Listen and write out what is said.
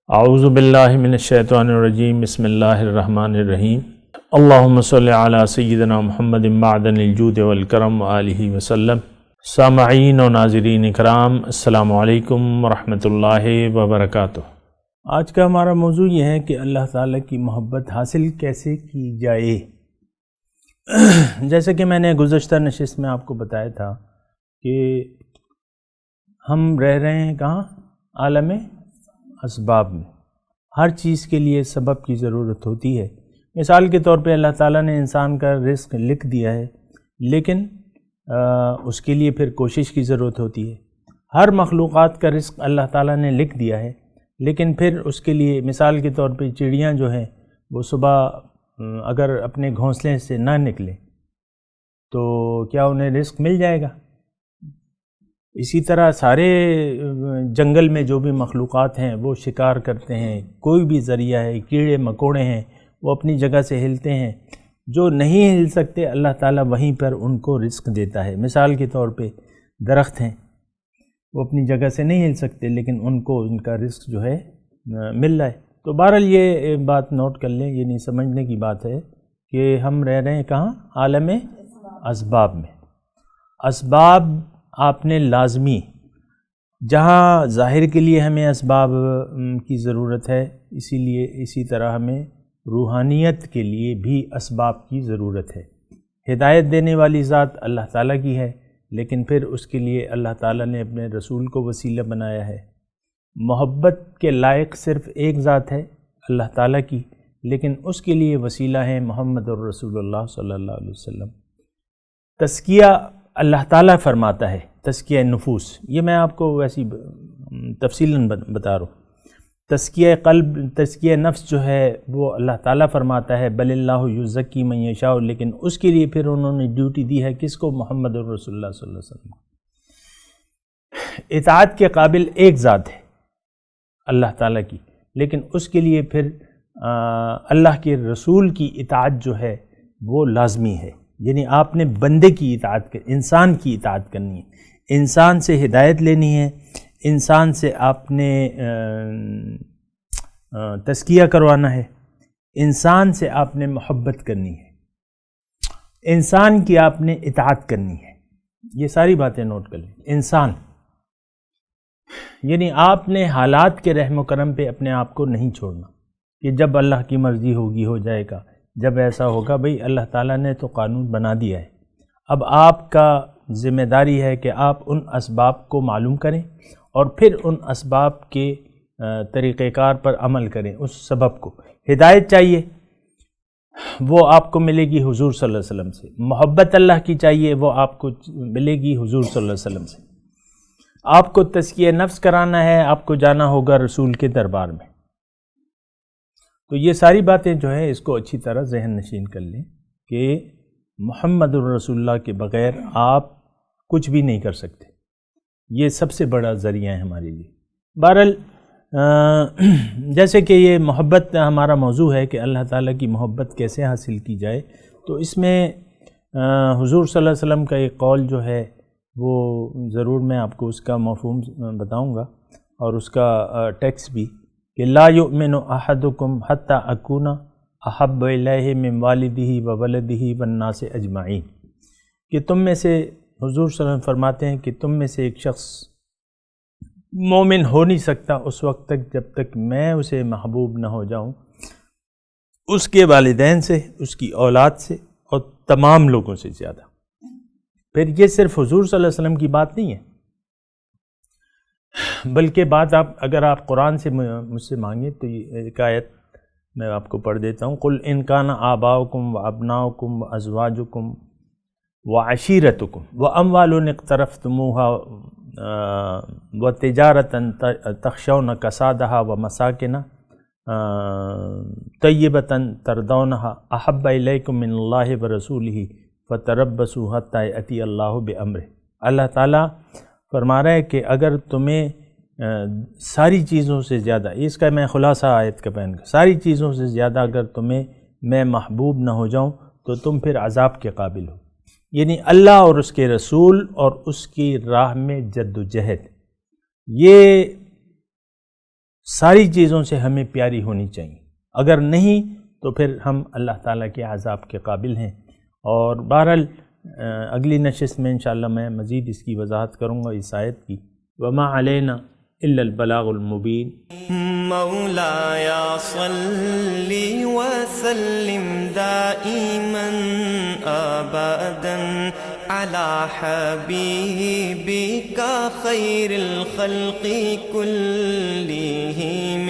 اعوذ باللہ من الشیطان الرجیم بسم اللہ الرحمن الرحیم اللہم صلی علی سیدنا محمد معدن الجود والکرم وآلہ وسلم۔ سامعین و ناظرین اکرام، السلام علیکم ورحمۃ اللہ وبرکاتہ۔ آج کا ہمارا موضوع یہ ہے کہ اللہ تعالیٰ کی محبت حاصل کیسے کی جائے۔ جیسے کہ میں نے گزشتہ نشست میں آپ کو بتایا تھا کہ ہم رہ رہے ہیں کہاں؟ عالم اسباب میں۔ ہر چیز کے لیے سبب کی ضرورت ہوتی ہے۔ مثال کے طور پہ اللہ تعالیٰ نے انسان کا رزق لکھ دیا ہے، لیکن اس کے لیے پھر کوشش کی ضرورت ہوتی ہے۔ ہر مخلوقات کا رزق اللہ تعالیٰ نے لکھ دیا ہے، لیکن پھر اس کے لیے مثال کے طور پہ چڑیاں جو ہیں وہ صبح اگر اپنے گھونسلے سے نہ نکلیں تو کیا انہیں رزق مل جائے گا؟ اسی طرح سارے جنگل میں جو بھی مخلوقات ہیں وہ شکار کرتے ہیں، کوئی بھی ذریعہ ہے، کیڑے مکوڑے ہیں، وہ اپنی جگہ سے ہلتے ہیں۔ جو نہیں ہل سکتے اللہ تعالیٰ وہیں پر ان کو رزق دیتا ہے۔ مثال کے طور پہ درخت ہیں، وہ اپنی جگہ سے نہیں ہل سکتے، لیکن ان کو ان کا رزق جو ہے مل رہا ہے۔ تو بہرحال یہ بات نوٹ کر لیں، یعنی سمجھنے کی بات ہے کہ ہم رہ رہے ہیں کہاں؟ عالم اسباب میں۔ اسباب آپ نے لازمی، جہاں ظاہر کے لیے ہمیں اسباب کی ضرورت ہے، اسی طرح ہمیں روحانیت کے لیے بھی اسباب کی ضرورت ہے۔ ہدایت دینے والی ذات اللہ تعالیٰ کی ہے، لیکن پھر اس کے لیے اللہ تعالیٰ نے اپنے رسول کو وسیلہ بنایا ہے۔ محبت کے لائق صرف ایک ذات ہے اللہ تعالیٰ کی، لیکن اس کے لیے وسیلہ ہے محمد الرسول اللہ صلی اللہ علیہ وسلم۔ تزکیہ اللہ تعالیٰ فرماتا ہے، تزکیہ نفوس، یہ میں آپ کو ویسی تفصیلاً بتا رہا ہوں۔ تزکیہ قلب، تزکیہ نفس جو ہے وہ اللہ تعالیٰ فرماتا ہے، بل اللہ یزکی من یشاء، لیکن اس کے لیے پھر انہوں نے ڈیوٹی دی ہے کس کو؟ محمد الرسول اللہ صلی اللہ علیہ وسلم۔ اطاعت کے قابل ایک ذات ہے اللہ تعالیٰ کی، لیکن اس کے لیے پھر اللہ کے رسول کی اطاعت جو ہے وہ لازمی ہے۔ یعنی آپ نے بندے کی اطاعت انسان کی اطاعت کرنی ہے، انسان سے ہدایت لینی ہے، انسان سے آپ نے تزکیہ کروانا ہے، انسان سے آپ نے محبت کرنی ہے، انسان کی آپ نے اطاعت کرنی ہے۔ یہ ساری باتیں نوٹ کر لیں۔ انسان یعنی آپ نے حالات کے رحم و کرم پہ اپنے آپ کو نہیں چھوڑنا کہ جب اللہ کی مرضی ہوگی ہو جائے گا، جب ایسا ہوگا۔ بھئی اللہ تعالیٰ نے تو قانون بنا دیا ہے، اب آپ کا ذمہ داری ہے کہ آپ ان اسباب کو معلوم کریں اور پھر ان اسباب کے طریقہ کار پر عمل کریں۔ اس سبب کو ہدایت چاہیے، وہ آپ کو ملے گی حضور صلی اللہ علیہ وسلم سے۔ محبت اللہ کی چاہیے، وہ آپ کو ملے گی حضور صلی اللہ علیہ وسلم سے۔ آپ کو تزکیہ نفس کرانا ہے، آپ کو جانا ہوگا رسول کے دربار میں۔ تو یہ ساری باتیں جو ہے اس کو اچھی طرح ذہن نشین کر لیں کہ محمد الرسول اللہ کے بغیر آپ کچھ بھی نہیں کر سکتے۔ یہ سب سے بڑا ذریعہ ہے ہمارے لیے۔ بہرحال جیسے کہ یہ محبت ہمارا موضوع ہے کہ اللہ تعالیٰ کی محبت کیسے حاصل کی جائے، تو اس میں حضور صلی اللہ علیہ وسلم کا ایک قول جو ہے وہ ضرور میں آپ کو اس کا مفہوم بتاؤں گا اور اس کا ٹیکسٹ بھی، کہ لا یؤمن احدکم حتی اکون احب الیہ من والدہ وولدہ والناس اجمعین، کہ تم میں سے، حضور صلی اللہ علیہ وسلم فرماتے ہیں کہ تم میں سے ایک شخص مومن ہو نہیں سکتا اس وقت تک جب تک میں اسے محبوب نہ ہو جاؤں، اس کے والدین سے، اس کی اولاد سے اور تمام لوگوں سے زیادہ۔ پھر یہ صرف حضور صلی اللہ علیہ وسلم کی بات نہیں ہے، بلکہ بات اگر آپ قرآن سے مجھ سے مانگیں تو یہ ایک آیت میں آپ کو پڑھ دیتا ہوں۔ قل ان کان آباؤکم وابناؤکم وازواجکم وعشیرتکم واموال اقترفتموها وتجارۃ تخشون کسادها ومساکن طیبۃ ترضونها احب الیکم من اللہ ورسولہ فتربصوا حتی یأتی اللہ بامرہ۔ اللہ تعالیٰ فرما رہا ہے کہ اگر تمہیں ساری چیزوں سے زیادہ، اس کا میں خلاصہ آیت کا بیان کروں، ساری چیزوں سے زیادہ اگر تمہیں میں محبوب نہ ہو جاؤں تو تم پھر عذاب کے قابل ہو۔ یعنی اللہ اور اس کے رسول اور اس کی راہ میں جد و جہد، یہ ساری چیزوں سے ہمیں پیاری ہونی چاہیے، اگر نہیں تو پھر ہم اللہ تعالیٰ کے عذاب کے قابل ہیں۔ اور بہرحال اگلی نشست میں انشاءاللہ میں مزید اس کی وضاحت کروں گا اس آیت کی۔ وما علینا الا البلاغ المبین۔ مولاي صل وسلم دائما ابدا على حبيبك خير الخلق كلهم